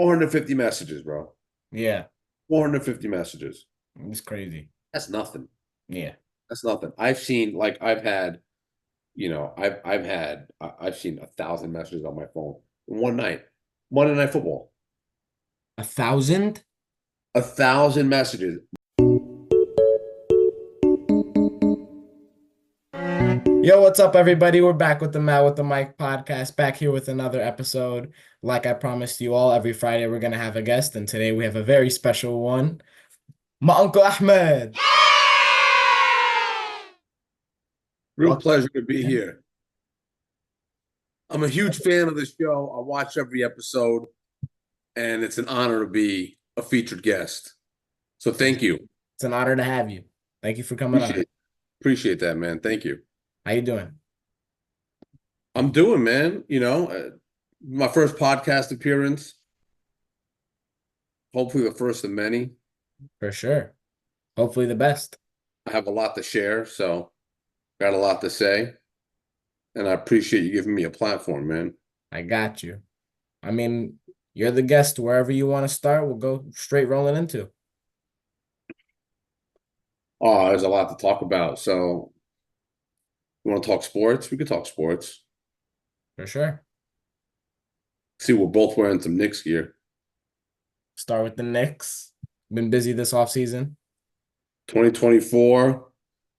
450 messages, bro. Yeah, 450 messages. it's crazy. That's nothing. Yeah. That's nothing. I've seen like I've had, I've seen 1,000 messages on my phone in one night. Monday Night Football. 1,000? 1,000 messages. Yo, what's up, everybody? We're back with the Matt with the Mike podcast, back here with another episode. Like I promised you all, every Friday we're gonna have a guest, and today we have a very special one. My Uncle Ahmed. Real Welcome. pleasure to be here. I'm a huge fan of the show. I watch every episode, and it's an honor to be a featured guest. So thank you. It's an honor to have you. Thank you for coming on. Appreciate appreciate that, man. Thank you. How you doing? I'm doing, man. My first podcast appearance. Hopefully, the first of many. For sure. Hopefully the best. I have a lot to share, so got a lot to say, and I appreciate you giving me a platform, man. I got you. I mean, you're the guest. Wherever you want to start, we'll go straight rolling into. Oh, there's a lot to talk about. So, you want to talk sports? We could talk sports. For sure. See, we're both wearing some Knicks gear. Start with the Knicks. Been busy this offseason. 2024.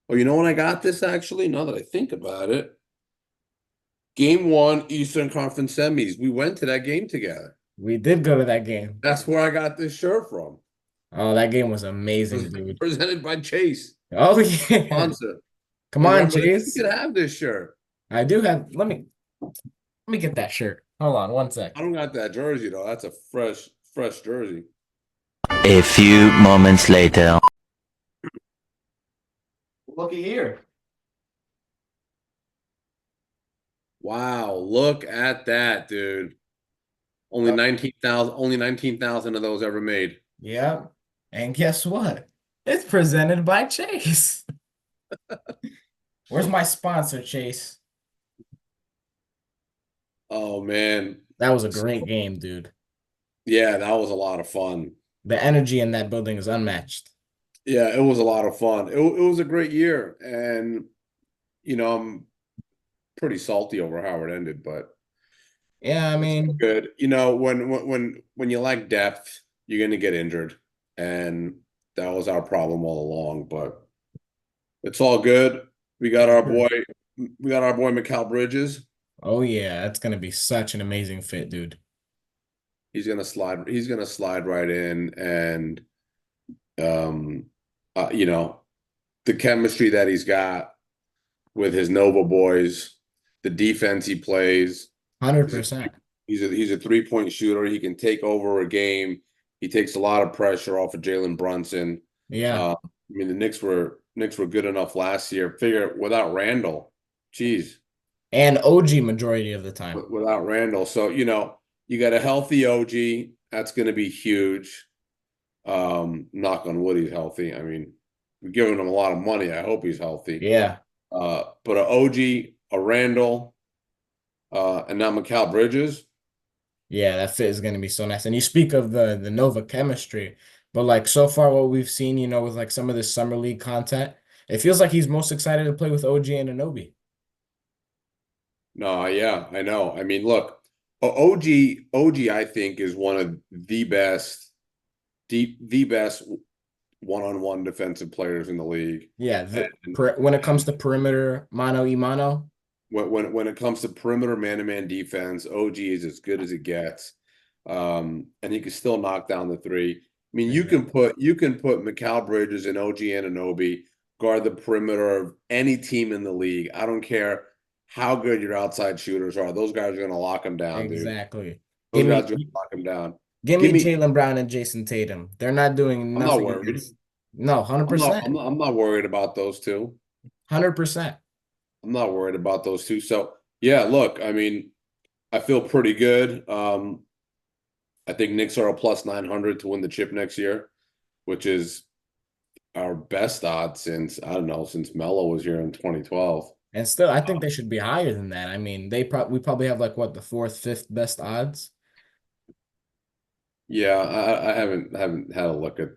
Oh, you know when I got this actually? Now that I think about it, Game One, Eastern Conference semis. We went to that game together. We did go to that game. That's where I got this shirt from. Oh, that game was amazing, dude. Presented by Chase, Oh yeah. sponsor. Come And on, I'm like, you Chase. can have this shirt. I do have let me get that shirt. Hold on one sec. I don't got that jersey though. That's a fresh jersey. A few moments later. Looky here. Wow, look at that, dude. Only Uh, 19,000 of those ever made. yeah. And guess what? It's presented by Chase. Where's my sponsor, Chase? Oh man. That was a So, great game, dude. yeah, that was a lot of fun. The energy in that building is unmatched. Yeah, it was a lot of fun. It was a great year. And I'm pretty salty over how it ended, but Yeah, I it's all mean, good. When you lack depth, you're gonna get injured. And that was our problem all along, but it's all good. We got our boy, we got our boy Mikal Bridges. oh yeah, that's gonna be such an amazing fit, dude. He's gonna slide right in and um you know, the chemistry that he's got with his Nova boys, the defense he plays. He's a 100%. he's a 3-point shooter. He can take over a game. He takes a lot of pressure off of Jalen Brunson. Yeah. I mean, the Knicks were good enough last year. Figure without Randall, geez, And OG majority of the time. without Randall. So you got a healthy OG. That's going to be huge. Knock on wood, he's healthy. I mean, we're giving him a lot of money. I hope he's healthy. Yeah. But a OG, a Randall, and now Mikal Bridges. Yeah, that fit is gonna be so nice. And you speak of the Nova chemistry, but like so far what we've seen, with like some of the summer league content, it feels like he's most excited to play with OG and Anobi. No, yeah, I know. I mean, look, OG, I think is one of the best one-on-one defensive players in the league. Yeah, And, when it comes and to perimeter mano y mano, when it comes to perimeter man-to-man defense, OG is as good as it gets. And he can still knock down the three. I mean, for you sure. can put Mikal Bridges and OG Anunoby guard the perimeter of any team in the league. I don't care how good your outside shooters are. Those guys are going to lock them down, dude. Exactly. Those Give guys me are going to lock them down. give Give me me. Jaylen Brown and Jason Tatum. They're not doing I'm not nothing worried. against. No, I'm not. 100%. I'm not worried about those two. 100%. I'm not worried about those two. So yeah, look. I mean, I feel pretty good. I think Knicks are a plus 900 to win the chip next year, which is our best odds since I don't know since Melo was here in 2012. And still, I think they should be higher than that. I mean, we probably have like what the fourth, fifth best odds. Yeah, I haven't had a look at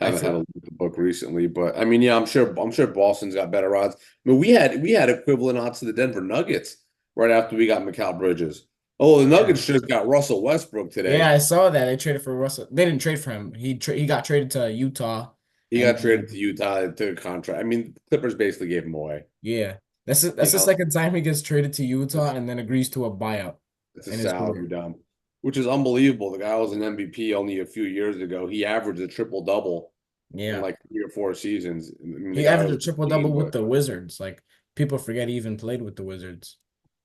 I haven't had feel a look at the book recently, but I mean, yeah, I'm sure Boston's got better odds. I mean, we had equivalent odds to the Denver Nuggets right after we got Mikal Bridges. Oh, the yeah. Nuggets just got Russell Westbrook Yeah, today. I saw that they traded for Russell. They didn't trade for him. He got traded to Utah, He and got traded to then Utah to a contract. I mean, the Clippers basically gave him away. yeah, that's You the know, second time he gets traded to Utah it's, and then agrees to a buyout it's a in his salary career. dump, which is unbelievable. The guy was an MVP only a few years ago. He averaged a triple double in Yeah, like 3 or 4 seasons. I mean, the he guy averaged was a a triple double machine, with but the Wizards. Like people forget he even played with the Wizards.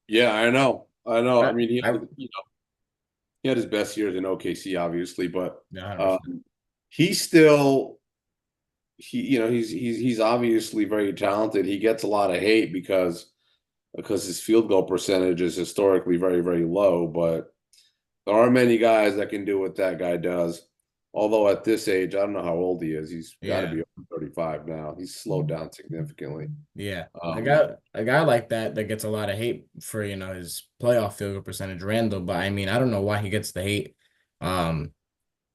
yeah, I know. I know. I I, mean, I he had his best years in OKC, obviously, but yeah, 100%. um, he's still he's obviously very talented. He gets a lot of hate because his field goal percentage is historically very, very low, but there are many guys that can do what that guy does. Although at this age, I don't know how old he is. He's got to Yeah. be over 35 now. He's slowed down significantly. Yeah. Um, A guy like that gets a lot of hate for, his playoff field goal percentage, Randall, but I mean, I don't know why he gets the hate. Um,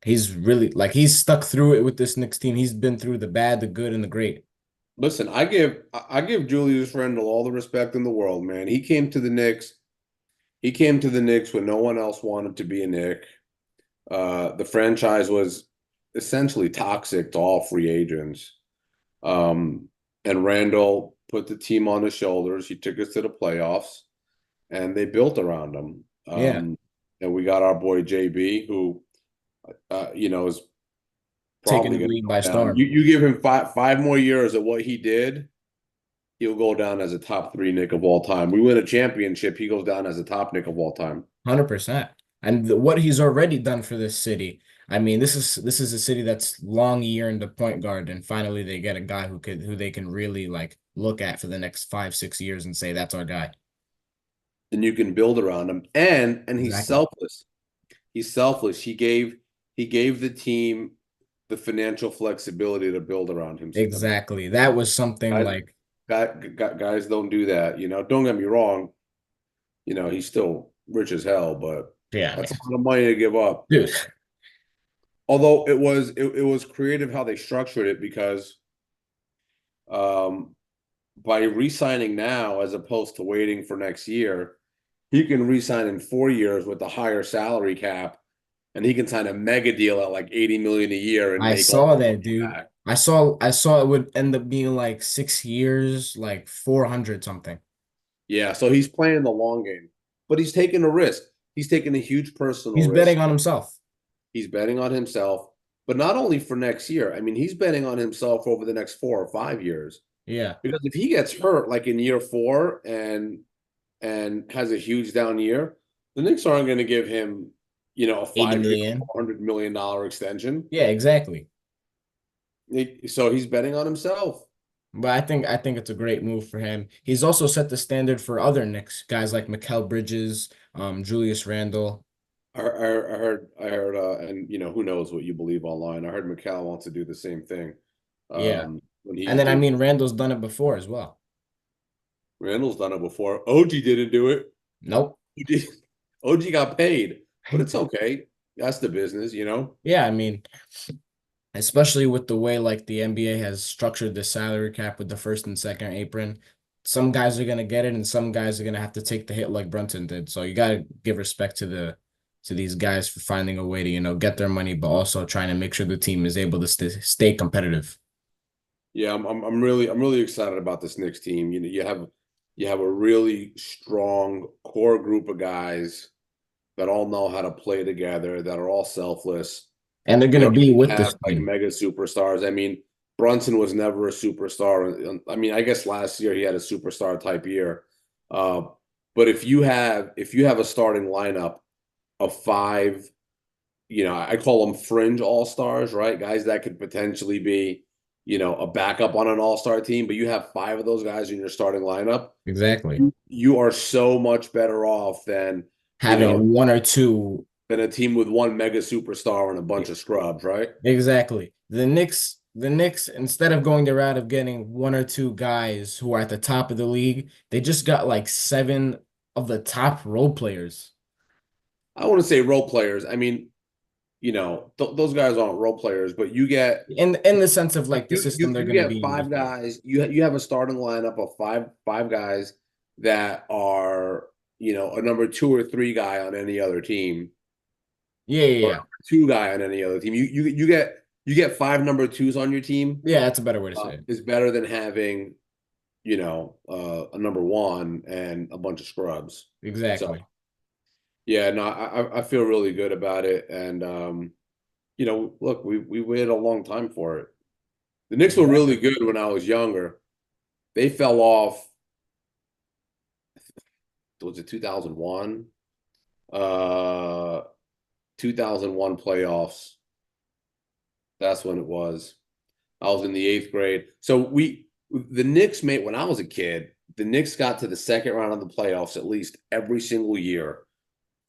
he's really like he's stuck through it with this Knicks team. He's been through the bad, the good, and the great. Listen, I give Julius Randle all the respect in the world, man. He came to the Knicks. He came to the Knicks when no one else wanted to be a Knick. The franchise was essentially toxic to all free agents. Um, and Randall put the team on his shoulders. He took us to the playoffs, and they built around him. Yeah. And we got our boy JB, who is Taking probably the going to league by go down. storm. You give him five more years of what he did, he'll go down as a top three Nick of all time. We win a championship, he goes down as a top Nick of all time. 100%. And what he's already done for this city. I mean, this is a city that's long yearned a point guard, and finally they get a guy who they can really like look at for the next 5, 6 years and say that's our guy. And you can build around him. And he's Exactly. selfless. He's selfless. He gave the team the financial flexibility to build around him. Exactly. That was something Guys, like, guys don't do that. Don't get me wrong. He's still rich as hell, but yeah, that's a man. lot of money to give up. Dude. Although it was creative how they structured it because um, by re-signing now as opposed to waiting for next year, he can re-sign in 4 years with a higher salary cap, and he can sign a mega deal at like 80 million a year and I make all saw the that, money dude. back. I saw it would end up being like 6 years, like 400 something. Yeah, so he's playing the long game, but he's taking a risk. He's taking a huge personal He's risk. betting on himself. He's betting on himself, but not only for next year. I mean, he's betting on himself over the next 4 or 5 years. Yeah. Because if he gets hurt like in year four and has a huge down year, the Knicks aren't going to give him, a 80 5 year, million. $400 million extension. Yeah, exactly. So he's betting on himself. But I think it's a great move for him. He's also set the standard for other Knicks, guys like Mikal Bridges, Julius Randle. I heard, and who knows what you believe online. I heard McCall wants to do the same thing. Yeah. When And he's then I doing, mean Randall's done it before as well. Randall's done it before. OG didn't do it. Nope. OG got paid, but it's okay. That's the business. Yeah, I mean, especially with the way like the NBA has structured the salary cap with the first and second apron. Some guys are gonna get it and some guys are gonna have to take the hit like Brunson did. So you gotta give respect to these guys for finding a way to, get their money, but also trying to make sure the team is able to stay competitive. Yeah, I'm really excited about this Knicks team. You have a really strong core group of guys that all know how to play together, that are all selfless. And they're They gonna don't be with have this like team. mega superstars. I mean, Brunson was never a superstar. I mean, I guess last year he had a superstar type year. Uh, but if you have a starting lineup of five, I call them fringe all stars, right? Guys that could potentially be, a backup on an all-star team, but you have five of those guys in your starting lineup, Exactly. you are so much better off you know, Having one or two. than a team with one mega superstar and a bunch of scrubs, right? Exactly. The Knicks, instead of going the route of getting one or two guys who are at the top of the league, they just got like seven of the top role players. I want to say role players. I mean, those guys aren't role players, but you get In the sense of like the you system you they're you going to get be in five this year. guys. You have a starting lineup of five guys that are a number two or three guy on any other team, Yeah, yeah, or yeah. two guy on any other team. You get five number twos on your team. Yeah, that's a better way to say it. Is better than having a number one and a bunch of scrubs. So Exactly. yeah, no, I feel really good about it, and look, we waited a long time for it. The Knicks were really Exactly. good when I was younger. They fell off. Was it 2001? 2001 playoffs. That's when it was. I was in the eighth grade. So the Knicks made when I was a kid. The Knicks got to the second round of the playoffs at least every single year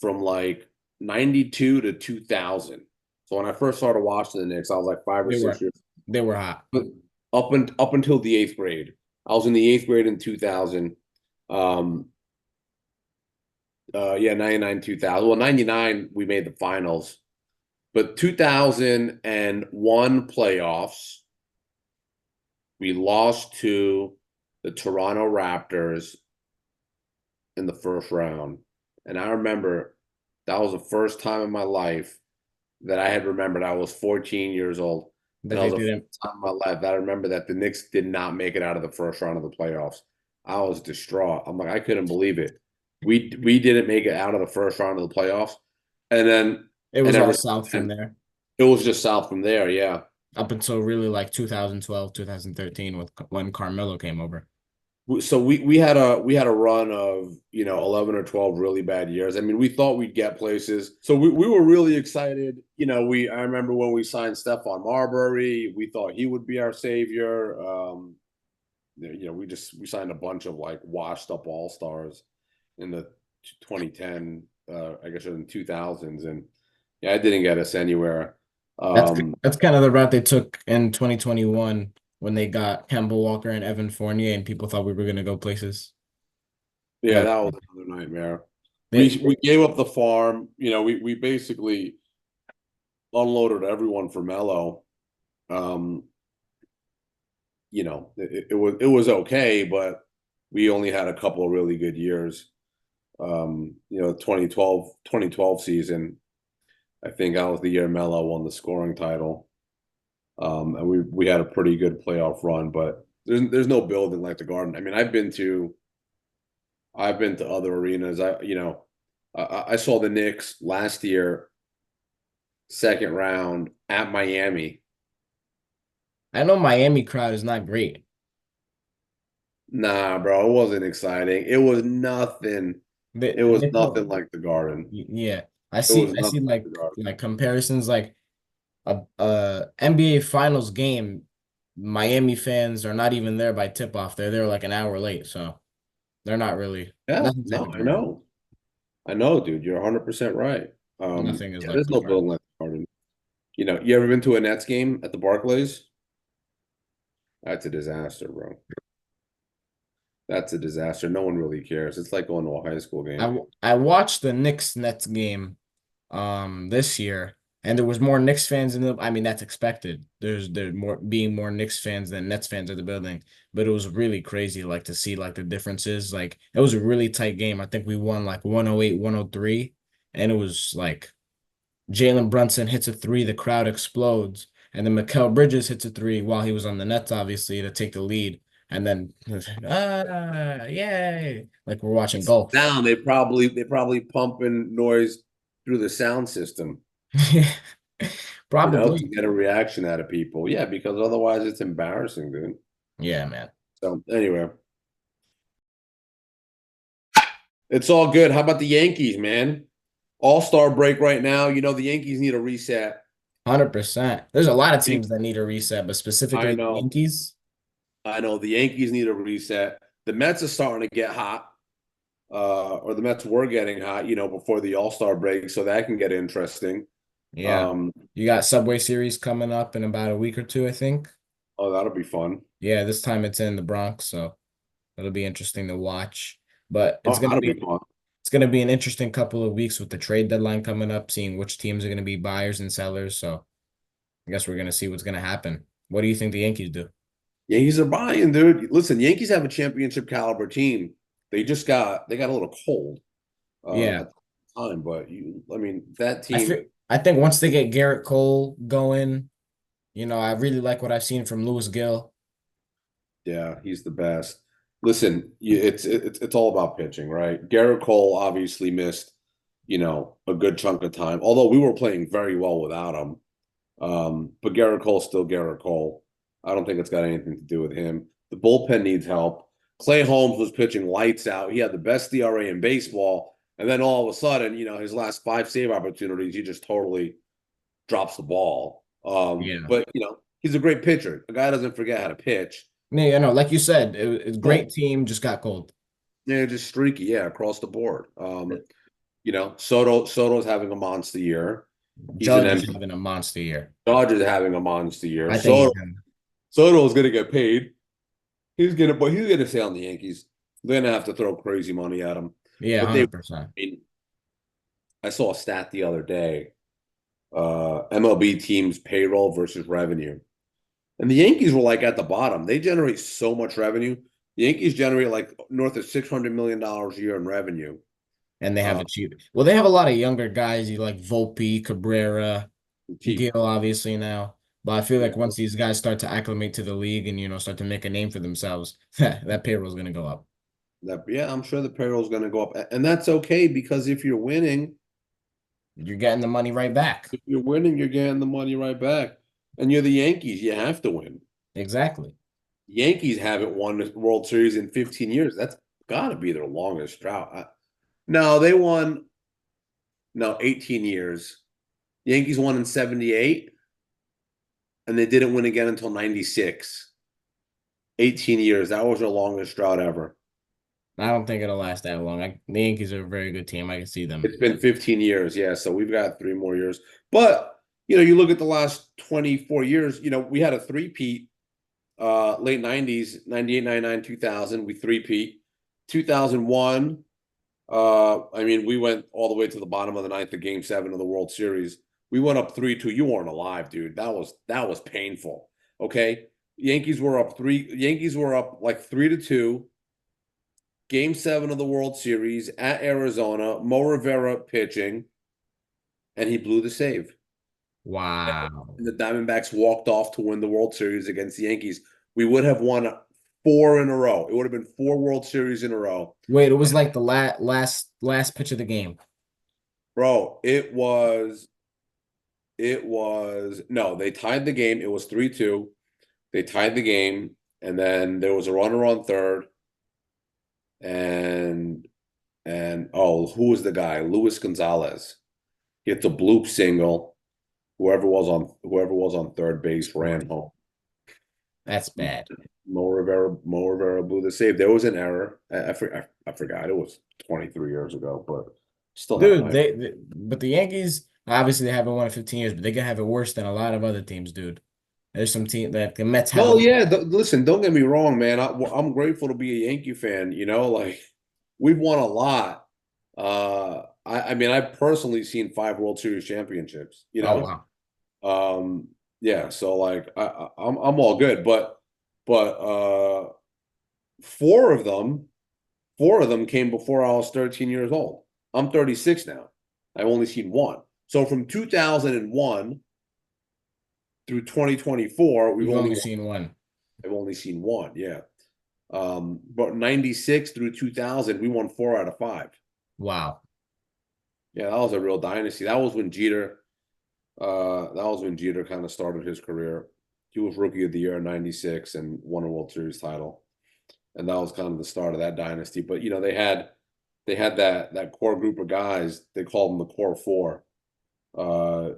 from like 92 to 2000. So when I first started watching the Knicks, I was like 5 or They 6 years. they were hot. But up until the eighth grade, I was in the eighth grade in 2000. Um, yeah, 99, 2000. Well, 99 we made the finals, but 2001 playoffs we lost to the Toronto Raptors in the first round, and I remember that was the first time in my life that I had remembered I was 14 years old. And That that they was the didn't. first time in my life that I remember that the Knicks did not make it out of the first round of the playoffs. I was distraught. I'm like, I couldn't believe it. We didn't make it out of the first round of the playoffs. And then It and was all ever south since from there it was just south from there, yeah. up until really like 2012, 2013 with when Carmelo came over. So we had a run of 11 or 12 really bad years. I mean, we thought we'd get places, so we were really excited. I remember when we signed Stephon Marbury, we thought he would be our savior. We signed a bunch of like washed up all stars in the 2010, I guess in 2000s, and yeah, it didn't get us anywhere. That's Um, that's kind of the route they took in 2021 when they got Kemba Walker and Evan Fournier, and people thought we were gonna go places. yeah, But that was another nightmare. they, We gave up the farm. We basically unloaded everyone for Melo. Um, it was okay, but we only had a couple of really good years. 2012 season, I think that was the year Melo won the scoring title. And we had a pretty good playoff run, but there's no building like the Garden. I mean, I've been to other arenas. I saw the Knicks last year, second round at Miami. I know Miami crowd is not great. Nah, bro, it wasn't exciting. It was nothing. It was They nothing put, like the Garden. yeah. I It see was I see nothing like the Garden. like comparisons like a NBA Finals game. Miami fans are not even there by tip off. They're there like an hour late, so they're not really Yeah, nothing's like no, the I Garden. know. I know, dude. You're 100% right. Nothing is Yeah, like there's the no Garden. building like the Garden. You ever been to a Nets game at the Barclays? That's a disaster, bro. That's a disaster. No one really cares. It's like going to a high school game. I watched the Knicks Nets game this year, and there was more Knicks fans in the. I mean, that's expected. There's more Knicks fans than Nets fans at the building, but it was really crazy like to see like the differences. Like it was a really tight game. I think we won like 108, 103, and it was like Jalen Brunson hits a three, the crowd explodes, and then Mikal Bridges hits a three while he was on the Nets, obviously to take the lead, and then yay, like we're watching golf. Down, they probably pumping noise through the sound system, to Probably. get a reaction out of people. Yeah, because otherwise it's embarrassing, dude. Yeah, man. So anyway, it's all good. How about the Yankees, man? All-star break right now. The Yankees need a reset. 100%. There's a lot of teams that need a reset, but I specifically the know. Yankees. I know the Yankees need a reset. The Mets are starting to get hot, or the Mets were getting hot, before the All-Star break, so that can get interesting. Yeah. Um, You got Subway Series coming up in about a week or two, I think. oh, that'll be fun. Yeah, this time it's in the Bronx, so it'll be interesting to watch. But Oh, it's gonna that'll be be fun. it's going to be an interesting couple of weeks with the trade deadline coming up, seeing which teams are going to be buyers and sellers. So I guess we're going to see what's going to happen. What do you think the Yankees do? Yankees are buying, dude. Listen, Yankees have a championship caliber team. They got a little cold Yeah. at the time, but I mean, that team, I think once they get Garrett Cole going, I really like what I've seen from Lewis Gill. yeah, he's the best. Listen, it's all about pitching, right? Garrett Cole obviously missed, a good chunk of time, although we were playing very well without him. But Garrett Cole's still Garrett Cole. I don't think it's got anything to do with him. The bullpen needs help. Clay Holmes was pitching lights out. He had the best ERA in baseball. And then all of a sudden, his last five save opportunities, he just totally drops the ball. Yeah. But he's a great pitcher. The guy doesn't forget how to pitch. Yeah, like you said, it's a great Cold. team, just got cold. Yeah, just streaky, yeah, across the board. Soto's having a monster year. He's an Judge is MVP. having a monster year. Dodgers having a monster year. I think he's gonna. Soto's gonna get paid. But he's gonna stay on the Yankees. They're gonna have to throw crazy money at him. Yeah, But I 100%. mean, I saw a stat the other day. MLB teams payroll versus revenue. And the Yankees were like at the bottom. They generate so much revenue. The Yankees generate like north of $600 million a year in revenue. And they have Uh, a cheap. Well, they have a lot of younger guys. You like Volpe, Cabrera, cheap. Gil, obviously now. But I feel Yeah. like once these guys start to acclimate to the league and start to make a name for themselves, that payroll is gonna go up. Yeah, I'm sure the payroll is going to go up, and that's okay because You're getting the money right back. if you're winning, you're getting the money right back. And you're the Yankees, you have to win. Exactly. Yankees haven't won the World Series in 15 years. That's got to be their longest drought. No, they won. No, 18 years. Yankees won in 78, and they didn't win again until 96. 18 years. That was their longest drought ever. I don't think it'll last that long. The Yankees are a very good team. I can see them. It's been 15 years. Yeah, so we've got 3 more years. But, you look at the last 24 years, we had a three-peat late 90s, 98, 99, 2000. We three-peat. 2001, I mean, we went all the way to the bottom of the ninth of Game 7 of the World Series. We went up 3-2. You weren't alive, dude. That was painful. Okay, Yankees were up three. Yankees were up like 3-2. Game 7 of the World Series at Arizona. Mo Rivera pitching, and he blew the save. Wow. And the Diamondbacks walked off to win the World Series against the Yankees. We would have won four in a row. It would have been four World Series in a row. Wait, it was like the last pitch of the game. Bro, it was no, they tied the game. It was 3-2. They tied the game, and then there was a runner on third. And who was the guy? Luis Gonzalez. Hit the bloop single. Whoever was on third base ran home. That's bad. Mo Rivera blew the save. There was an error. I forgot. It was 23 years ago, but still have Dude, my. but the Yankees, obviously they haven't won in 15 years, but they can have it worse than a lot of other teams, dude. There's some team that the Mets have. Well, yeah. Listen, don't get me wrong, man. I'm grateful to be a Yankee fan. Like we've won a lot. I mean, I've personally seen 5 World Series championships. Oh wow. Yeah. So like, I'm all good, but four of them came before I was 13 years old. I'm 36 now. I've only seen one. So from 2001 through 2024, You've only seen one. I've only seen one. Yeah. But 96 through 2000, we won 4 out of 5. Wow. Yeah, that was a real dynasty. That was when Jeter kind of started his career. He was rookie of the year in 96 and won a World Series title. And that was kind of the start of that dynasty. But they had that core group of guys. They called them the core four. Uh,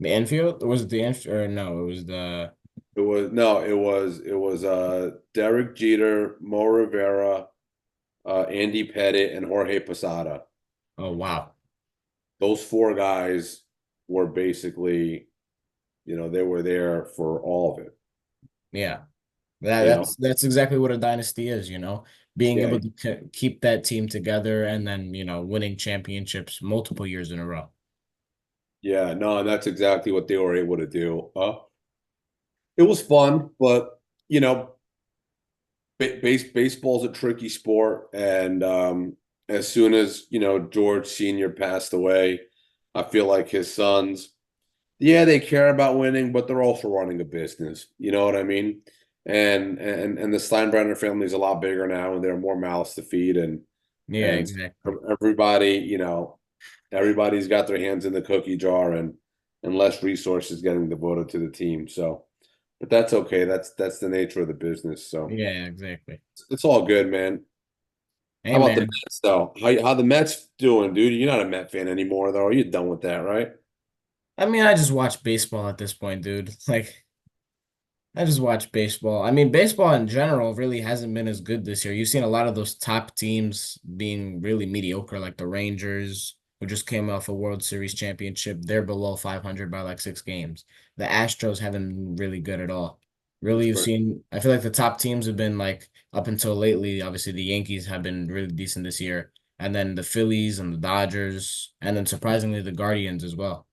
The infield? Was it the infield? Or no, it was the. it was Derek Jeter, Mo Rivera, Andy Pettit, and Jorge Posada. Oh wow. Those four guys were basically, they were there for all of it. Yeah. You know, That's exactly what a dynasty is. being Yeah, able to keep that team together and then, winning championships multiple years in a row. yeah, no, and that's exactly what they were able to do. It was fun, but you know, baseball's a tricky sport, and as soon as George Senior passed away, I feel like his sons, yeah, they care about winning, but they're also running a business. You know what I mean? And the Steinbrenner family is a lot bigger now, and there are more mouths to feed, Yeah, and exactly. everybody, everybody's got their hands in the cookie jar, and less resources getting devoted to the team. So, but that's okay. That's the nature of the business. So Yeah, exactly. it's all good, man. Hey How about the man. Mets, though? How the Mets doing, dude? You're not a Met fan anymore, though. You're done with that, right? I mean, I just watch baseball at this point, dude. Like I just watch baseball. I mean, baseball in general really hasn't been as good this year. You've seen a lot of those top teams being really mediocre, like the Rangers, who just came off a World Series championship. They're below 500 by like 6 games. The Astros haven't been really good at all. Really, That's you've great. seen, I feel like the top teams have been like up until lately. Obviously, the Yankees have been really decent this year. And then the Phillies and the Dodgers, and then surprisingly, the Guardians as well.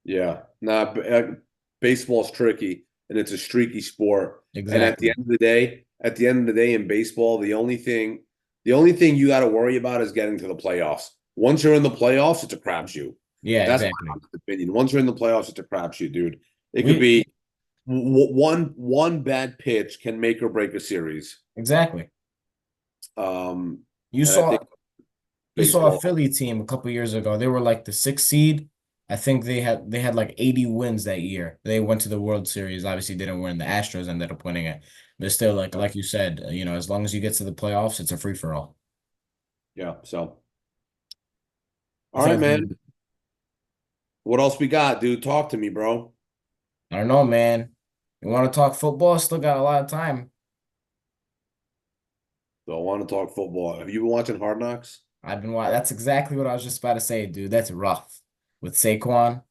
Yeah. Nah, baseball's tricky, and it's a streaky sport. And at the Exactly. end of the day, in baseball, the only thing you got to worry about is getting to the playoffs. Once you're in the playoffs, it's a crapshoot. Yeah, That's my exactly. honest opinion. Once you're in the playoffs, it's a crapshoot, dude. It could We be one bad pitch can make or break a series. exactly. Um, You and I think saw You saw a baseball, Philly team a couple years ago. They were like the sixth seed. I think they had like 80 wins that year. They went to the World Series. Obviously didn't win. The Astros ended up winning it. But still, like you said, as long as you get to the playoffs, it's a free for all. yeah. So, I all feel right, like man. What else we got, dude? Talk to me, bro. I don't know, man. You want to talk football? Still got a lot of time. So I want to talk football. Have you been watching Hard Knocks? I've been watching. That's exactly what I was just about to say, dude. That's rough with Saquon,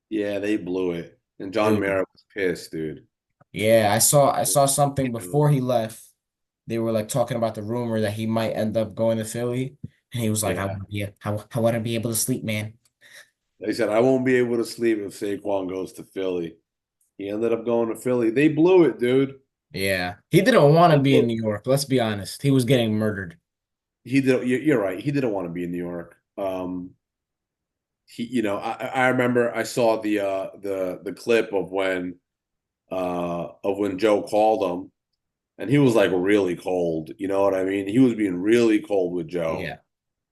Yeah, they blew it. And John dude. Mara was pissed, dude. Yeah, I saw something You before he left. They were like talking about the rumor that he might end up going to Philly, and he was like, "I Yeah. want to be, I want to be able to sleep, man." They said, I won't be able to sleep if Saquon goes to Philly. He ended up going to Philly. They blew it, dude. Yeah, he didn't want to They be blew in it. New York. Let's be honest. He was getting murdered. He did. You're right. He didn't want to be in New York. I remember I saw the clip of when Joe called him, and he was like really cold. You know what I mean? He was being really cold with Joe. Yeah.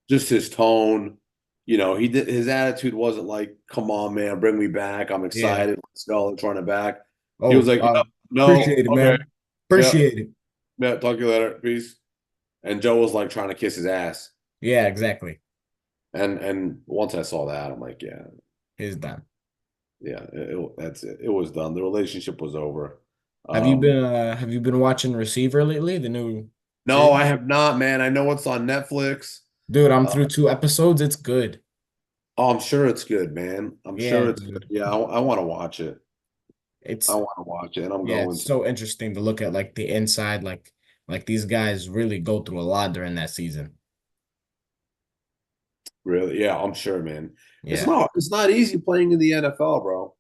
Just his tone, he did his attitude wasn't like, "Come on, man, bring me back. I'm Yeah. excited. Let's go. Let's run it back." He was Oh, like, "Yep, no, appreciate it, okay, man. yep, Appreciate it. yeah, talk to you later, peace." And Joe was like trying to kiss his ass. Yeah, exactly. And once I saw that, I'm like, yeah, He's done. yeah, that's it. It was done. The relationship was over. Have you Um, been have you been watching Receiver lately? The new no, series? I have not, man. I know it's on Netflix. Dude, I'm Uh, through 2 episodes. It's good. oh, I'm sure it's good, man. I'm Yeah, sure it's good. dude. Yeah, I want to watch it. I It's want to watch it, and I'm Yeah, going it's to. so interesting to look at like the inside, like these guys really go through a lot during that season. Really? Yeah, I'm sure, man. Yeah, It's not easy playing in the NFL, bro.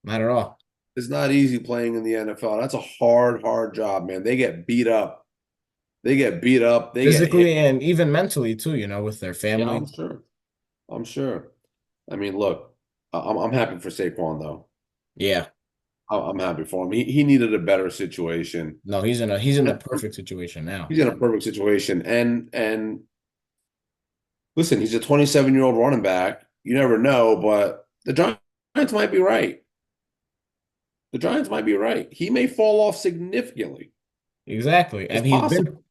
not at all. It's not easy playing in the NFL. That's a hard job, man. They get beat up. They get beat up. They get hit. Physically and even mentally too, with their Yeah, family. I'm sure. I'm sure. I mean, look, I'm happy for Saquon though. Yeah. I'm happy for him. He needed a better situation. No, he's in the perfect situation now. He's in a perfect situation. And listen, he's a 27-year-old running back. You never know, but the Giants might be right. The Giants might be right. He may fall off significantly. Exactly. It's And he's possible.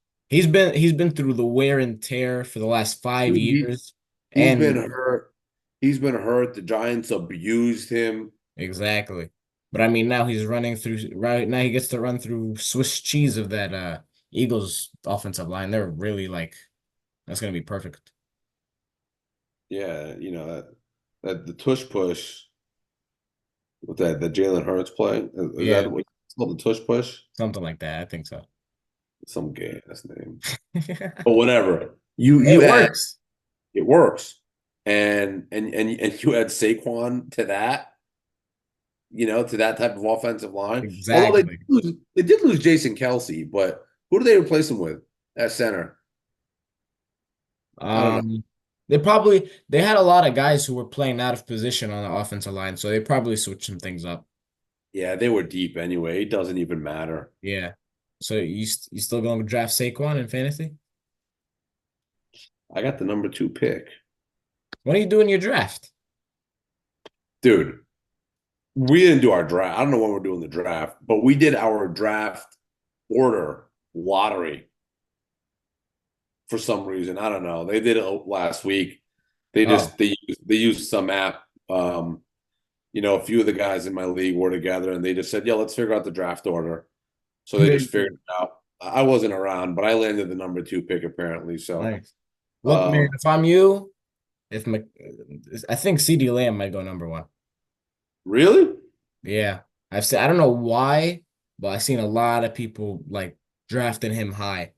been he's been through the wear and tear for the last five Dude, years. he's been And hurt. He's been hurt. The Giants abused him. exactly. But I mean now he's running through right now he gets to run through Swiss cheese of that Eagles offensive line. They're really like that's gonna be perfect. Yeah, that the tush push with that Jalen Hurts play. Is that Yeah, what it's called, the tush push? something like that. I think so. Some gay ass name. But whatever. You It add works. it works. And you add Saquon to that, to that type of offensive line. Although Exactly. they did lose Jason Kelsey, but who do they replace him with at center? I don't know. Um, they had a lot of guys who were playing out of position on the offensive line, so they probably switched some things up. Yeah, they were deep anyway. It doesn't even matter. Yeah. So you still gonna draft Saquon in fantasy? I got the number 2 pick. What are you doing in your draft? Dude, we didn't do our draft. I don't know when we're doing the draft, but we did our draft order lottery for some reason. I don't know. They did it last week. They Oh, just they used some app. A few of the guys in my league were together and they just said, "Yeah, let's figure out the draft order." So they just figured it out. I wasn't around, but I landed the number 2 pick apparently. So, nice. Look, man, um, if I'm you, if Mc, I think CD Lamb might go number one. really, Yeah, I don't know why, but I've seen a lot of people like drafting him high.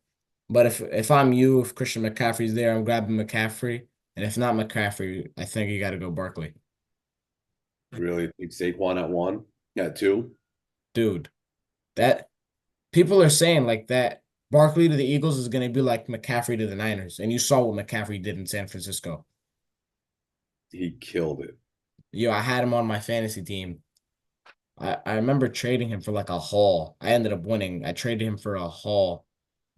But if I'm you, if Christian McCaffrey's there, I'm grabbing McCaffrey. And if not McCaffrey, I think you got to go Barkley. really think Saquon at 1, at 2. Dude, that people are saying like that Barkley to the Eagles is going to be like McCaffrey to the Niners. And you saw what McCaffrey did in San Francisco. He killed it. Yo, I had him on my fantasy team. I remember trading him for like a haul. I ended up winning. I traded him for a haul.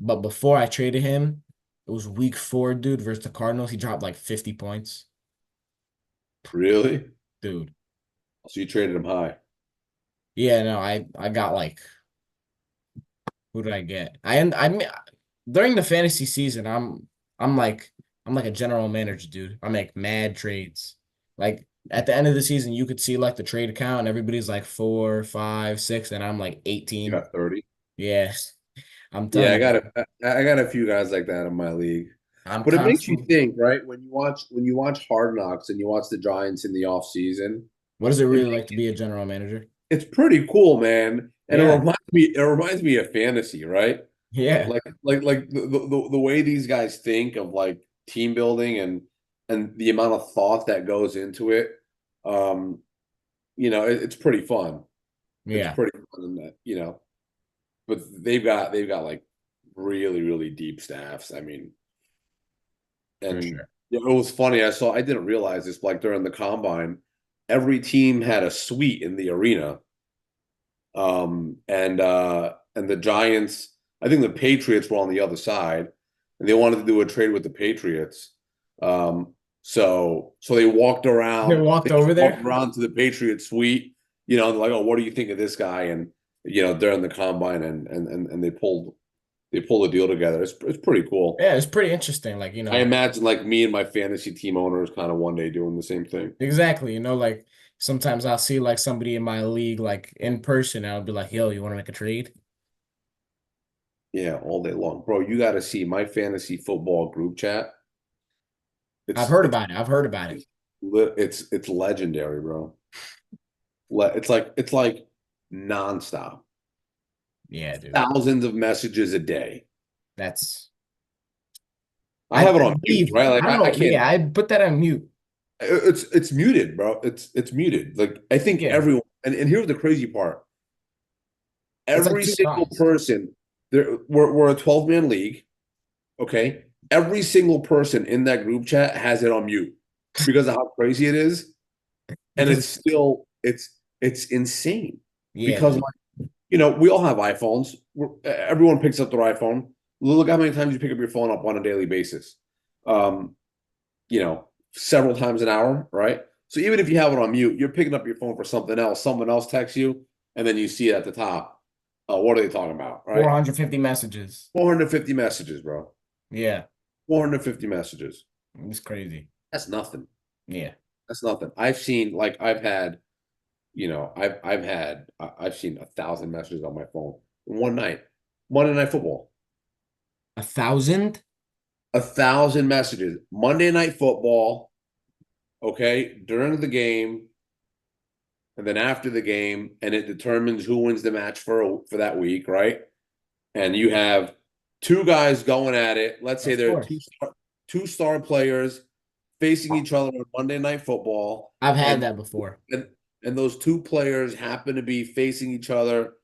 But before I traded him, it was week 4, dude, versus the Cardinals. He dropped like 50 points. Really? Dude. So you traded him high. Yeah, no, I got like who did I get? I mean during the fantasy season, I'm like I'm like a general manager, dude. I make mad trades. Like at the end of the season, you could see like the trade account and everybody's like 4, 5, 6, and I'm like You 18. got 30. Yeah. I'm Yeah, telling you, I got a few guys like that in my league. I'm But it makes you constantly. think, right? When you watch Hard Knocks and you watch the Giants in the off season, What does it it really like makes to be a general manager? it's pretty cool, man. And Yeah. it reminds me of fantasy, right? Yeah. Like the way these guys think of like team building and the amount of thought that goes into it. Um, it's pretty fun. It's Yeah, pretty fun in that, but they've got like really, really deep staffs. I mean, for and sure. it was funny. I didn't realize this, like during the combine, every team had a suite in the arena. And the Giants, I think the Patriots were on the other side, and they wanted to do a trade with the Patriots. So they walked They around, walked they just over walked there. around to the Patriot suite, and they're like, "Oh, what do you think of this guy?" And during the combine, and they pulled a deal together. It's pretty cool. Yeah, it's pretty interesting. Like, I imagine like me and my fantasy team owners kind of one day doing the same thing. exactly. Like sometimes I'll see like somebody in my league like in person. And I'll be like, "Yo, you want to make a trade?" Yeah, all day long, bro. You got to see my fantasy football group chat. I've It's heard it's about it. I've heard about it. it's legendary, bro. It's like nonstop, Yeah, dude. thousands of messages a day. That's I have it on mute, believe. right? Like I don't I know. can't. Yeah, I put that on mute. It's muted, bro. It's muted. Like I think Yeah, everyone. And here's the crazy part: it's like every two single guys. person there. We're a 12-man league. Okay, every single person in that group chat has it on mute because of how crazy it is, and Because it's insane yeah, because dude. like we all have iPhones. Everyone picks up their iPhone. Look how many times you pick up your phone up on a daily basis. Um, Several times an hour, right? So even if you have it on mute, you're picking up your phone for something else. Someone else texts you, and then you see it at the top. What are they talking about, right? 450 messages. 450 messages, bro. Yeah, 450 messages. it's crazy. That's nothing. Yeah. That's nothing. I've seen like I've seen 1,000 messages on my phone in one night. Monday Night Football. 1,000? 1,000 messages. Monday Night Football. Okay, during the game, and then after the game, and it determines who wins the match for that week, right? And you have two guys going at it. Let's say Of they're course. two star players facing each other on Monday Night Football, I've had and that before. and those two players happen to be facing each other,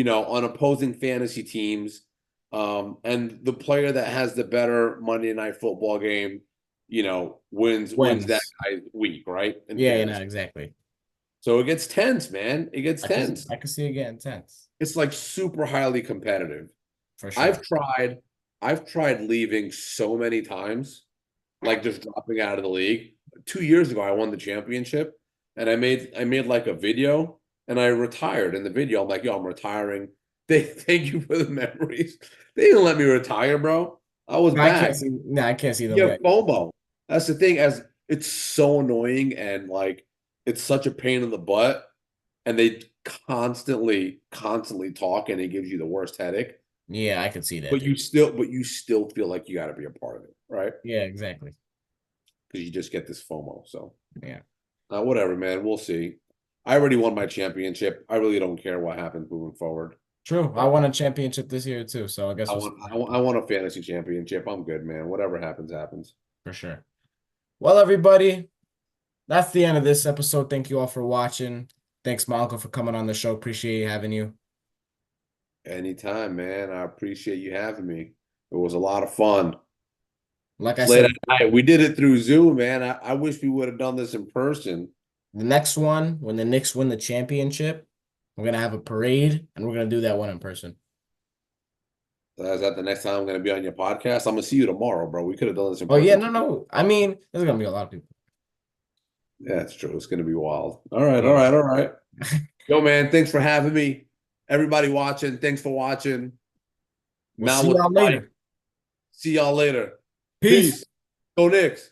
on opposing fantasy teams. And the player that has the better Monday Night Football game, wins that Wins. guy's week, right? In Yeah, fantasy. exactly. So it gets tense, man. It gets tense. I can see it getting tense. It's like super highly competitive. For I've sure. tried, I've tried leaving so many times, like just dropping out of the league. 2 years ago, I won the championship, and I made like a video, and I retired. In the video, I'm like, "Yo, I'm retiring. Thank you for the memories." They didn't let me retire, bro. I was I can't back. see. No, I can't see them You have letting. FOMO. That's the thing. As it's so annoying, and like it's such a pain in the butt, and they constantly talk, and it gives you the worst headache. Yeah, I could see that, But dude. you still feel like you got to be a part of it, right? Yeah, exactly. Because you just get this FOMO. So Yeah. whatever, man. We'll see. I already won my championship. I really don't care what happens moving forward. True. I won a championship this year too, so I guess I we'll see want what I want, I happens. want a fantasy championship. I'm good, man. Whatever happens, happens. For sure. Well, everybody, that's the end of this episode. Thank you all for watching. Thanks, my uncle, for coming on the show. Appreciate having you. Anytime, man. I appreciate you having me. It was a lot of fun. Like I It's late said, at night. We did it through Zoom, man. I wish we would have done this in person. the next one, when the Knicks win the championship, we're gonna have a parade, and we're gonna do that one in person. Is that the next time I'm going to be on your podcast? I'm going to see you tomorrow, bro. We could have done this in Oh yeah, person no, too. no. I mean, there's gonna be a lot of people. Yeah, it's true. It's going to be wild. All right, all Yeah. right, all right. Yo, man, thanks for having me. Everybody watching, thanks for watching. We'll Mal see with the y'all mic. later. See y'all later. Peace. Peace. Go Knicks.